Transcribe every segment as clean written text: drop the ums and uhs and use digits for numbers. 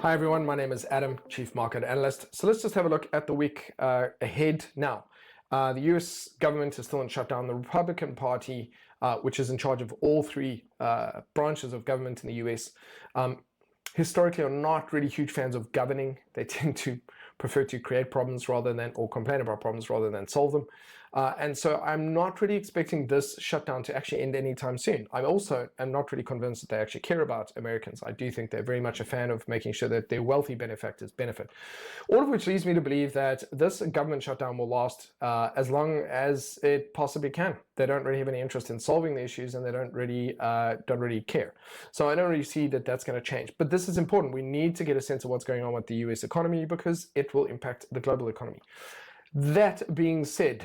Hi everyone, my name is Adam, Chief Market Analyst. So let's just have a look at the week ahead now. The US government is still in shutdown. The Republican Party, which is in charge of all three branches of government in the US, historically are not really huge fans of governing. They tend to prefer to create problems or complain about problems rather than solve them. And so I'm not really expecting this shutdown to actually end anytime soon. I also am not really convinced that they actually care about Americans. I do think they're very much a fan of making sure that their wealthy benefactors benefit. All of which leads me to believe that this government shutdown will last as long as it possibly can. They don't really have any interest in solving the issues, and they don't really care. So I don't really see that that's going to change. But this is important. We need to get a sense of what's going on with the US economy because it will impact the global economy. That being said,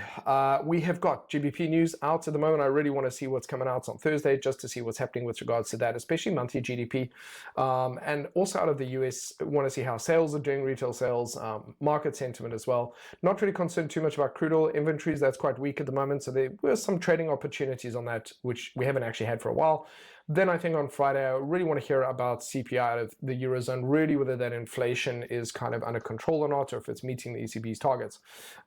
we have got GBP news out at the moment. I really want to see what's coming out on Thursday just to see what's happening with regards to that, especially monthly GDP. And also out of the US, I want to see how sales are doing, retail sales, market sentiment as well. Not really concerned too much about crude oil inventories. That's quite weak at the moment. So there were some trading opportunities on that, which we haven't actually had for a while. Then I think on Friday, I really want to hear about CPI out of the Eurozone, really whether that inflation is kind of under control or not, or if it's meeting the ECB's targets.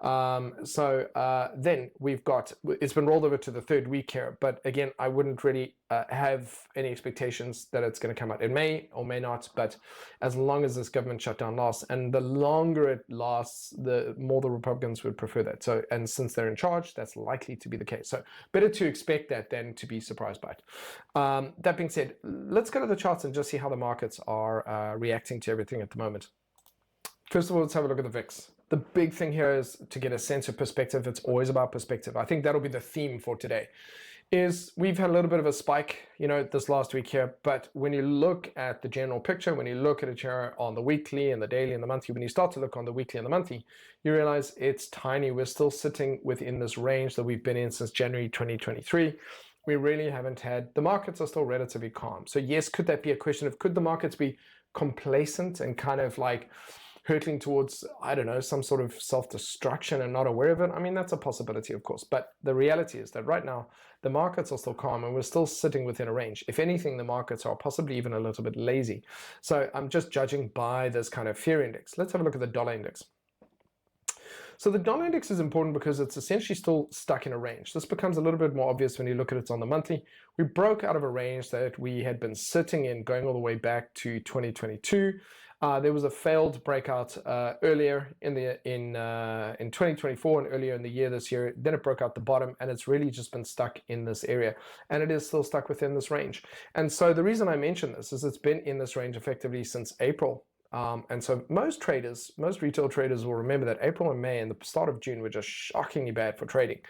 Then we've got, it's been rolled over to the third week here, but again, I wouldn't really have any expectations that it's going to come out. It may or may not, but as long as this government shutdown lasts, and the longer it lasts, the more the Republicans would prefer that. So, and since they're in charge, that's likely to be the case. So better to expect that than to be surprised by it. That being said, let's go to the charts and just see how the markets are reacting to everything at the moment. First of all, let's have a look at the VIX. The big thing here is to get a sense of perspective. It's always about perspective. I think that'll be the theme for today. Is we've had a little bit of a spike, this last week here, but when you look at the general picture, when you look at it here on the weekly and the daily and the monthly, when you start to look on the weekly and the monthly, you realize it's tiny. We're still sitting within this range that we've been in since January 2023. We really haven't had, the markets are still relatively calm. So yes, could that be a question of, could the markets be complacent and kind of like hurtling towards, I don't know, some sort of self-destruction and not aware of it? I mean, that's a possibility, of course. But the reality is that right now, the markets are still calm and we're still sitting within a range. If anything, the markets are possibly even a little bit lazy. So I'm just judging by this kind of fear index. Let's have a look at the dollar index. So the dollar index is important because it's essentially still stuck in a range. This becomes a little bit more obvious when you look at it on the monthly. We broke out of a range that we had been sitting in going all the way back to 2022. There was a failed breakout earlier in 2024 and earlier in the year this year. Then it broke out the bottom, and it's really just been stuck in this area, and it is still stuck within this range. And so the reason I mention this is it's been in this range effectively since April. And so most retail traders will remember that April and May and the start of June were just shockingly bad for trading.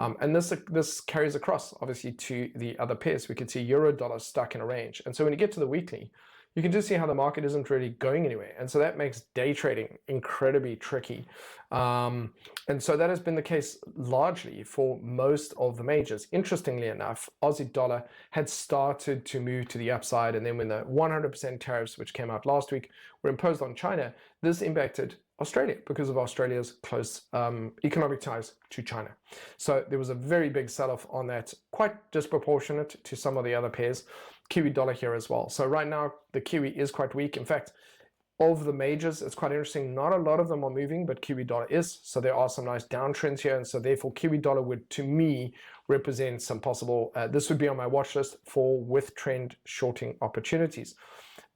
And this carries across, obviously, to the other pairs. We could see euro dollar stuck in a range. And so when you get to the weekly, you can just see how the market isn't really going anywhere. And so that makes day trading incredibly tricky. And so that has been the case largely for most of the majors. Interestingly enough, Aussie dollar had started to move to the upside. And then when the 100% tariffs, which came out last week, were imposed on China, this impacted Australia because of Australia's close economic ties to China. So there was a very big sell-off on that, quite disproportionate to some of the other pairs. Kiwi dollar here as well. So right now, the Kiwi is quite weak. In fact, of the majors, it's quite interesting. Not a lot of them are moving, but Kiwi dollar is. So there are some nice downtrends here. And so therefore, Kiwi dollar would, to me, represent some possible, this would be on my watch list for with trend shorting opportunities.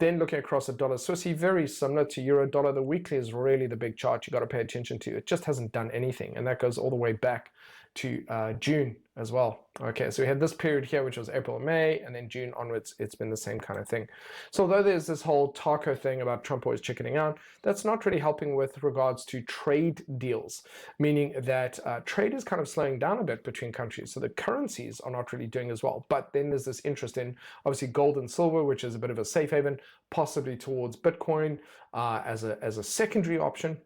Then looking across at dollar Swissy, very similar to euro dollar. The weekly is really the big chart you got to pay attention to. It just hasn't done anything. And that goes all the way back to June as well. Okay, so we had this period here, which was April and May, and then June onwards, it's been the same kind of thing. So although there's this whole taco thing about Trump always chickening out, that's not really helping with regards to trade deals, meaning that trade is kind of slowing down a bit between countries. So the currencies are not really doing as well. But then there's this interest in, obviously, gold and silver, which is a bit of a safe haven, possibly towards Bitcoin as a secondary option.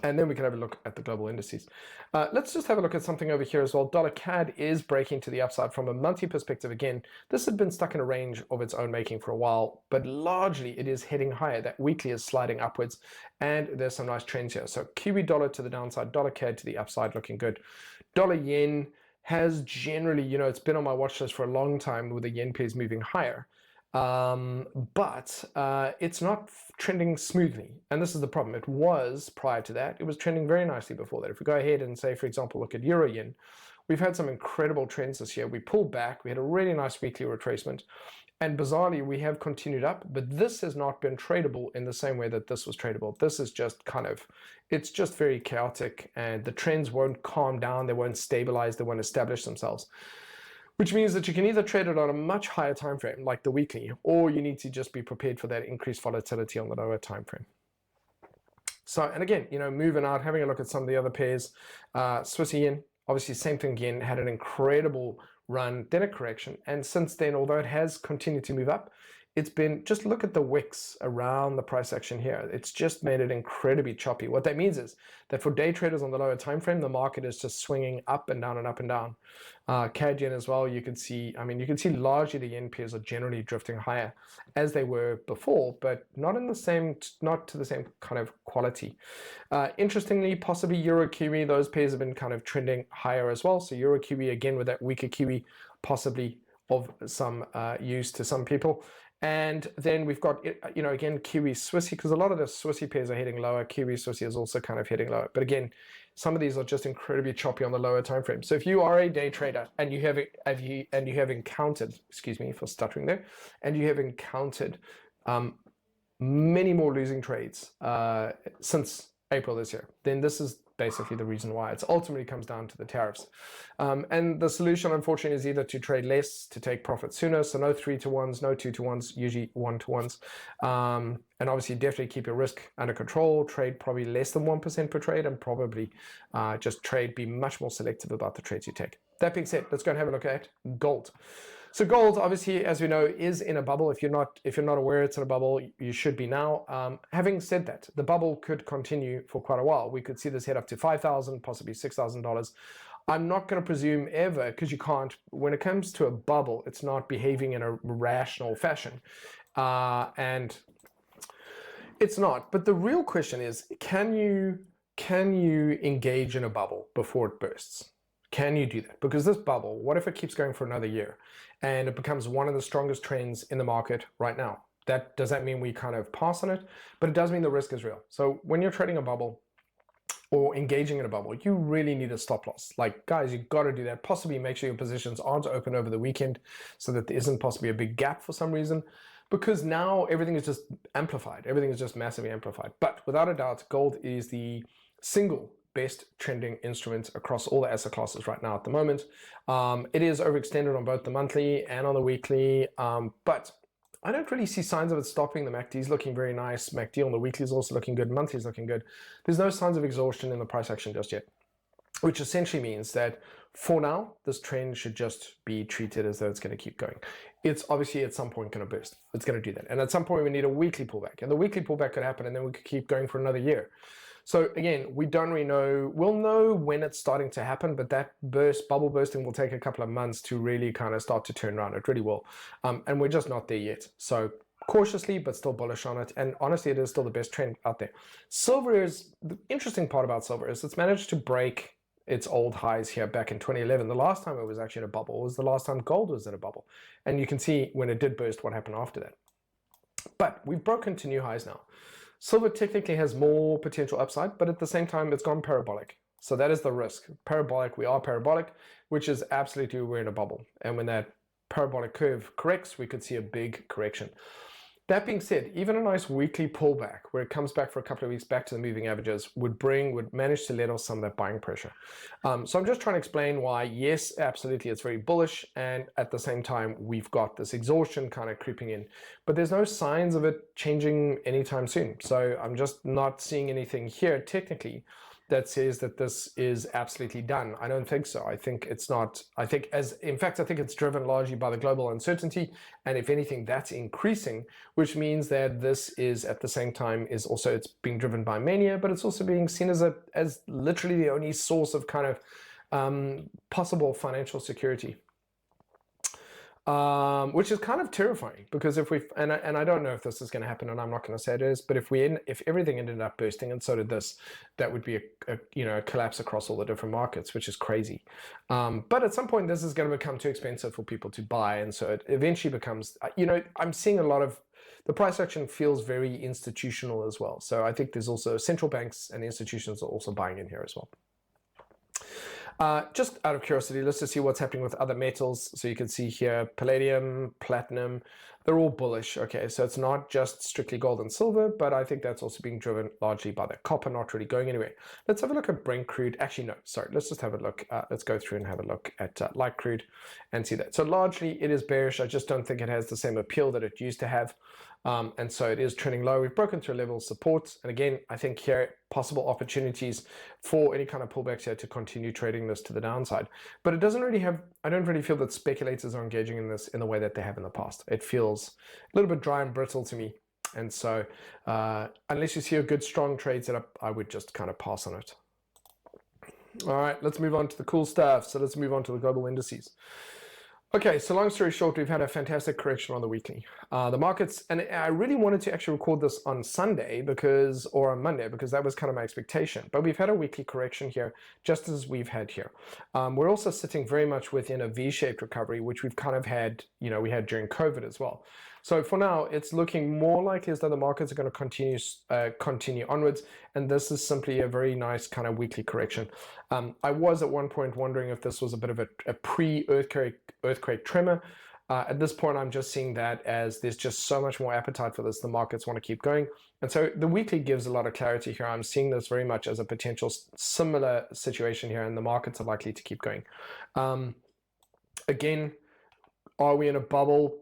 And then we can have a look at the global indices. Let's just have a look at something over here as well. Dollar CAD is breaking to the upside from a monthly perspective. Again, this had been stuck in a range of its own making for a while, but largely it is heading higher. That weekly is sliding upwards, and there's some nice trends here. So Kiwi dollar to the downside, dollar CAD to the upside, looking good. Dollar yen has generally, it's been on my watch list for a long time with the yen pairs moving higher. but it's not trending smoothly, and this is the problem. It was, prior to that, it was trending very nicely before that. If we go ahead and say, for example, look at Euro Yen, we've had some incredible trends this year. We pulled back, we had a really nice weekly retracement, and bizarrely we have continued up, but this has not been tradable in the same way that this was tradable. This is just kind of, it's just very chaotic, and the trends won't calm down, they won't stabilize, they won't establish themselves, which means that you can either trade it on a much higher time frame, like the weekly, or you need to just be prepared for that increased volatility on the lower time frame. So, and again, you know, moving out, having a look at some of the other pairs, Swiss yen, obviously same thing again, had an incredible run, then a correction, and since then, although it has continued to move up, it's been, just look at the wicks around the price action here. It's just made it incredibly choppy. What that means is that for day traders on the lower time frame, the market is just swinging up and down and up and down. CAD yen as well, you can see, I mean, you can see largely the yen pairs are generally drifting higher as they were before, but not in the same, not to the same kind of quality. Interestingly, possibly Euro Kiwi, those pairs have been kind of trending higher as well. So Euro Kiwi, again, with that weaker Kiwi, possibly of some use to some people. And then we've got, you know, again, Kiwi Swissy, because a lot of the Swissy pairs are heading lower. Kiwi Swissy is also kind of heading lower. But again, some of these are just incredibly choppy on the lower time frame. So if you are a day trader and you have encountered, excuse me for stuttering there, and you have encountered many more losing trades since April this year, then this is basically the reason why. It ultimately comes down to the tariffs. And the solution, unfortunately, is either to trade less, to take profit sooner. So no 3-to-1s, no 2-to-1s, usually 1-to-1s. And obviously definitely keep your risk under control, trade probably less than 1% per trade, and probably just be much more selective about the trades you take. That being said, let's go and have a look at gold. So gold, obviously, as we know, is in a bubble. If you're not aware it's in a bubble, you should be now. Having said that, the bubble could continue for quite a while. We could see this head up to $5,000, possibly $6,000. I'm not going to presume ever, because you can't, when it comes to a bubble, it's not behaving in a rational fashion. And it's not. But the real question is, can you engage in a bubble before it bursts? Can you do that? Because this bubble, what if it keeps going for another year and it becomes one of the strongest trends in the market right now? Does that mean we kind of pass on it? But it does mean the risk is real. So when you're trading a bubble or engaging in a bubble, you really need a stop loss. Like, guys, you've got to do that. Possibly make sure your positions aren't open over the weekend so that there isn't possibly a big gap for some reason, because now everything is just amplified. Everything is just massively amplified. But without a doubt, gold is the single best trending instrument across all the asset classes right now at the moment. It is overextended on both the monthly and on the weekly, but I don't really see signs of it stopping. The MACD is looking very nice. MACD on the weekly is also looking good. Monthly is looking good. There's no signs of exhaustion in the price action just yet, which essentially means that for now, this trend should just be treated as though it's going to keep going. It's obviously at some point going to burst. It's going to do that. And at some point, we need a weekly pullback. And the weekly pullback could happen, and then we could keep going for another year. So again, we don't really know. We'll know when it's starting to happen, but that bubble bursting will take a couple of months to really kind of start to turn around. It really will. And we're just not there yet. So cautiously, but still bullish on it. And honestly, it is still the best trend out there. Silver is, the interesting part about silver is it's managed to break its old highs here back in 2011. The last time it was actually in a bubble was the last time gold was in a bubble. And you can see when it did burst what happened after that. But we've broken to new highs now. Silver technically has more potential upside, but at the same time, it's gone parabolic. So that is the risk. Parabolic, we are parabolic, which is absolutely we're in a bubble. And when that parabolic curve corrects, we could see a big correction. That being said, even a nice weekly pullback where it comes back for a couple of weeks back to the moving averages would manage to let off some of that buying pressure. So I'm just trying to explain why, yes, absolutely, it's very bullish. And at the same time, we've got this exhaustion kind of creeping in, but there's no signs of it changing anytime soon. So I'm just not seeing anything here technically that says that this is absolutely done. I don't think so. I think it's not. In fact, I think it's driven largely by the global uncertainty. And if anything, that's increasing, which means that this is at the same time is also, it's being driven by mania, but it's also being seen as literally the only source of kind of possible financial security. Which is kind of terrifying, because if we and I don't know if this is going to happen, and I'm not going to say it is, but if everything ended up bursting and so did this, that would be a collapse across all the different markets, which is crazy. But at some point, this is going to become too expensive for people to buy, and so it eventually becomes, I'm seeing a lot of the price action feels very institutional as well. So I think there's also central banks and institutions are also buying in here as well. Just out of curiosity, let's just see what's happening with other metals. So you can see here, palladium, platinum, they're all bullish. Okay, so it's not just strictly gold and silver, but I think that's also being driven largely by the copper not really going anywhere. Let's have a look at Brent crude. Actually, no, sorry, let's just have a look. Let's go through and have a look at light crude and see that. So largely it is bearish. I just don't think it has the same appeal that it used to have. And so it is trending low. We've broken through a level of support. And again, I think here, possible opportunities for any kind of pullbacks here to continue trading this to the downside. But it doesn't really have, I don't really feel that speculators are engaging in this in the way that they have in the past. It feels a little bit dry and brittle to me. And so unless you see a good, strong trade setup, I would just kind of pass on it. All right, let's move on to the cool stuff. So let's move on to the global indices. Okay, so long story short, we've had a fantastic correction on the weekly. The markets, and I really wanted to actually record this on Sunday or on Monday, because that was kind of my expectation. But we've had a weekly correction here, just as we've had here. We're also sitting very much within a V-shaped recovery, which we've kind of had, we had during COVID as well. So for now, it's looking more likely as though the markets are going to continue onwards, and this is simply a very nice kind of weekly correction. I was at one point wondering if this was a bit of a pre-earthquake tremor. At this point, I'm just seeing that as there's just so much more appetite for this. The markets want to keep going. And so the weekly gives a lot of clarity here. I'm seeing this very much as a potential similar situation here, and the markets are likely to keep going. Again, are we in a bubble?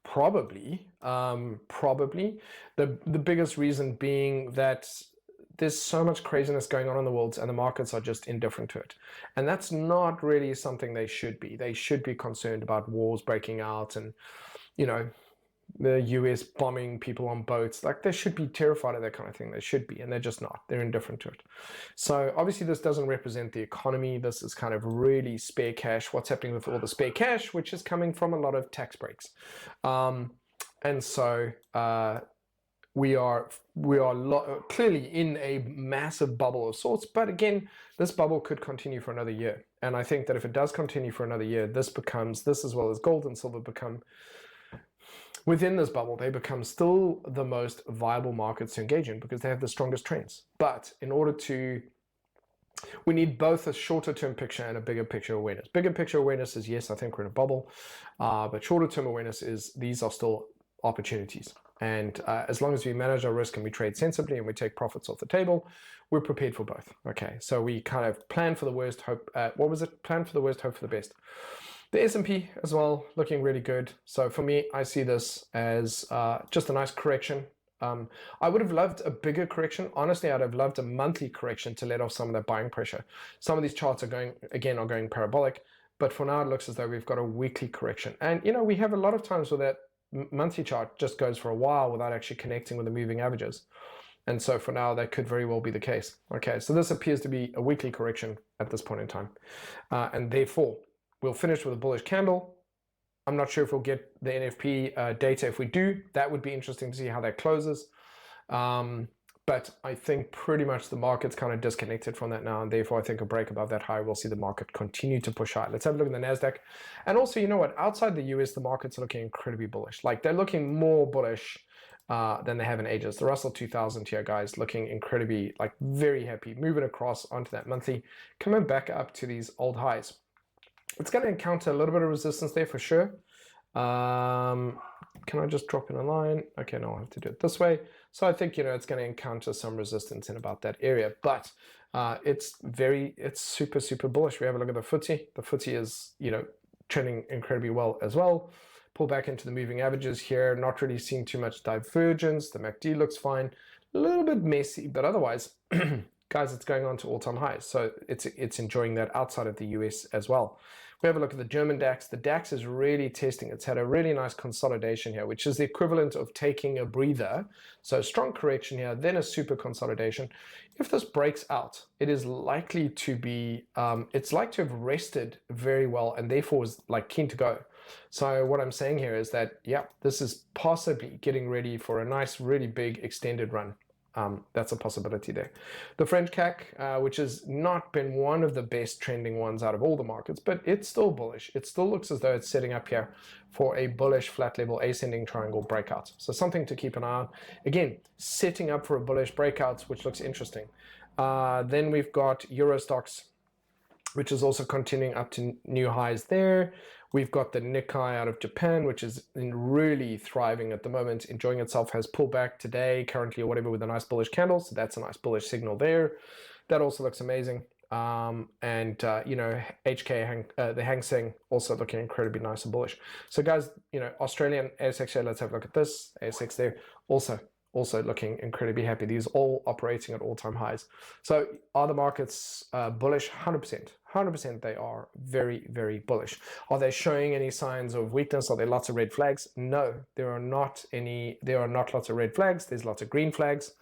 Probably. The biggest reason being that there's so much craziness going on in the world, and the markets are just indifferent to it. And that's not really something they should be. They should be concerned about wars breaking out and, the US bombing people on boats. Like, they should be terrified of that kind of thing. They should be, and they're just not. They're indifferent to it. So obviously this doesn't represent the economy. This is kind of really spare cash. What's happening with all the spare cash, which is coming from a lot of tax breaks. And so we are clearly in a massive bubble of sorts. But again, this bubble could continue for another year. And I think that if it does continue for another year, this as well as gold and silver become, within this bubble, they become still the most viable markets to engage in, because they have the strongest trends. But in order we need both a shorter term picture and a bigger picture awareness. Bigger picture awareness is, yes, I think we're in a bubble, but shorter term awareness is these are still opportunities. And as long as we manage our risk and we trade sensibly and we take profits off the table, we're prepared for both. Okay, so we kind of plan for the worst, hope, plan for the worst, hope for the best. The S&P as well, looking really good. So for me, I see this as just a nice correction. I would have loved a bigger correction. Honestly, I'd have loved a monthly correction to let off some of that buying pressure. Some of these charts are going parabolic, but for now it looks as though we've got a weekly correction. And we have a lot of times where that monthly chart just goes for a while without actually connecting with the moving averages. And so for now, that could very well be the case. Okay, so this appears to be a weekly correction at this point in time. And therefore, we'll finish with a bullish candle. I'm not sure if we'll get the NFP data. If we do, that would be interesting to see how that closes. But I think pretty much the market's kind of disconnected from that now, and therefore I think a break above that high will see the market continue to push high. Let's have a look at the NASDAQ. And also, you know what? Outside the US, the markets are looking incredibly bullish. Like, they're looking more bullish than they have in ages. The Russell 2000 here, guys, looking incredibly, like, very happy, moving across onto that monthly, coming back up to these old highs. It's going to encounter a little bit of resistance there for sure. Can I just drop in a line? Okay, no, I have to do it this way. So I think, it's going to encounter some resistance in about that area, but it's super, super bullish. We have a look at the FTSE. The FTSE is, trending incredibly well as well. Pull back into the moving averages here, not really seeing too much divergence. The MACD looks fine, a little bit messy, but otherwise, guys, it's going on to all-time highs. So it's enjoying that outside of the US as well. We have a look at the German DAX. The DAX is really testing. It's had a really nice consolidation here, which is the equivalent of taking a breather. So strong correction here, then a super consolidation. If this breaks out, it is likely to be, it's like to have rested very well and therefore is like keen to go. So what I'm saying here is that, yeah, this is possibly getting ready for a nice, really big extended run. That's a possibility there. The French CAC, which has not been one of the best trending ones out of all the markets, but it's still bullish. It still looks as though it's setting up here for a bullish flat level ascending triangle breakout. So something to keep an eye on. Again, setting up for a bullish breakout, which looks interesting. Then we've got Euro stocks, which is also continuing up to new highs there. We've got the Nikkei out of Japan, which is really thriving at the moment, enjoying itself, has pulled back today, currently or whatever, with a nice bullish candle. So that's a nice bullish signal there. That also looks amazing. You know, the Hang Seng also looking incredibly nice and bullish. So guys, you know, Australian ASX here, let's have a look at this. ASX there also looking incredibly happy. These all operating at all-time highs. So are the markets bullish? 100%. 100% they are very, very bullish. Are they showing any signs of weakness? Are there lots of red flags? No, there are not lots of red flags. There's lots of green flags.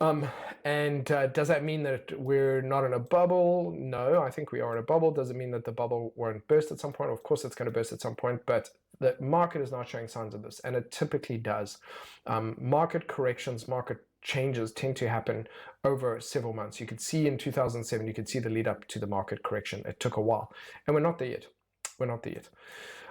Does that mean that we're not in a bubble? No, I think we are in a bubble. Does it mean that the bubble won't burst at some point? Of course it's going to burst at some point, but the market is not showing signs of this, and it typically does. Market corrections, market changes tend to happen over several months. You could see in 2007, you could see the lead up to the market correction. It took a while, and we're not there yet. We're not there yet.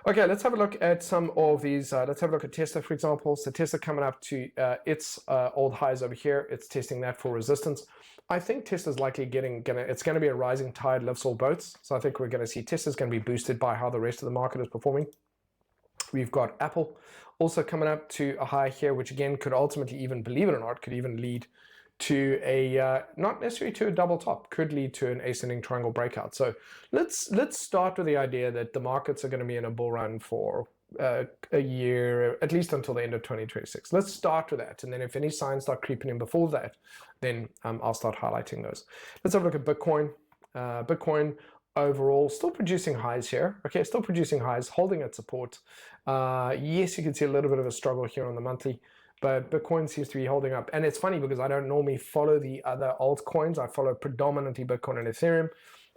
Okay, let's have a look at some of these. Let's have a look at Tesla, for example. So Tesla coming up to its old highs over here. It's testing that for resistance. I think Tesla's likely it's going to be a rising tide lifts all boats. So I think we're going to see Tesla's going to be boosted by how the rest of the market is performing. We've got Apple also coming up to a high here, which again could ultimately, even believe it or not, could even lead to a not necessarily to a double top, could lead to an ascending triangle breakout. So let's start with the idea that the markets are going to be in a bull run for a year, at least until the end of 2026. Let's start with that, and then if any signs start creeping in before that, then I'll start highlighting those. Let's have a look at Bitcoin. Bitcoin overall still producing highs here. Okay, still producing highs, holding at support. Yes, you can see a little bit of a struggle here on the monthly, but Bitcoin seems to be holding up. And it's funny because I don't normally follow the other altcoins. I follow predominantly Bitcoin and Ethereum.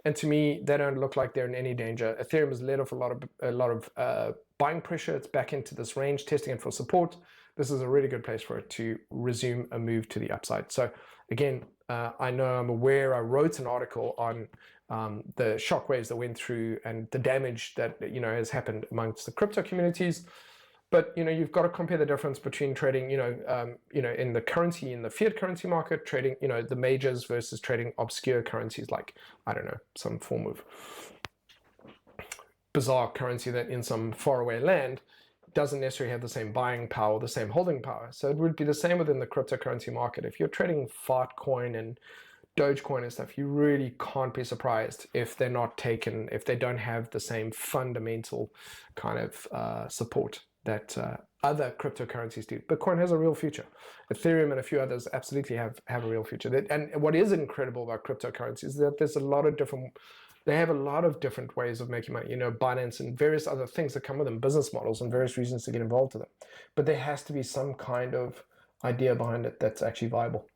And to me, they don't look like they're in any danger. Ethereum has let off a lot of buying pressure. It's back into this range, testing it for support. This is a really good place for it to resume a move to the upside. So again, I'm aware, I wrote an article on the shockwaves that went through and the damage that, you know, has happened amongst the crypto communities. But, you know, you've got to compare the difference between trading, in the currency, in the fiat currency market, trading, you know, the majors versus trading obscure currencies like, I don't know, some form of bizarre currency that in some faraway land doesn't necessarily have the same buying power, the same holding power. So it would be the same within the cryptocurrency market. If you're trading Fartcoin and Dogecoin and stuff, you really can't be surprised if they're not taken, if they don't have the same fundamental kind of support that other cryptocurrencies do. Bitcoin has a real future. Ethereum and a few others absolutely have a real future. And what is incredible about cryptocurrencies is that they have a lot of different ways of making money. You know, Binance and various other things that come with them, business models and various reasons to get involved in them. But there has to be some kind of idea behind it that's actually viable.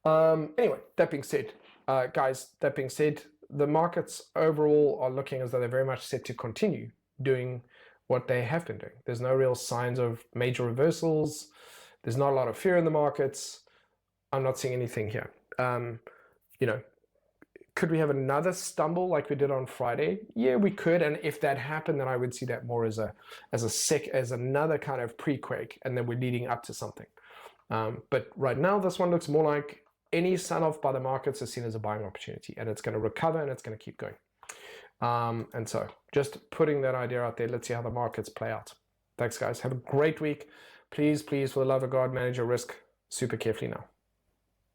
Anyway, that being said, guys, the markets overall are looking as though they're very much set to continue doing what they have been doing. There's no real signs of major reversals. There's not a lot of fear in the markets. I'm not seeing anything here. Could we have another stumble like we did on Friday? Yeah, we could. And if that happened, then I would see that more as another kind of pre-quake, and then we're leading up to something. But right now, this one looks more like any sell-off by the markets is seen as a buying opportunity, and it's going to recover and it's going to keep going. And so just putting that idea out there, let's see how the markets play out. Thanks, guys. Have a great week. Please, for the love of God, manage your risk super carefully now.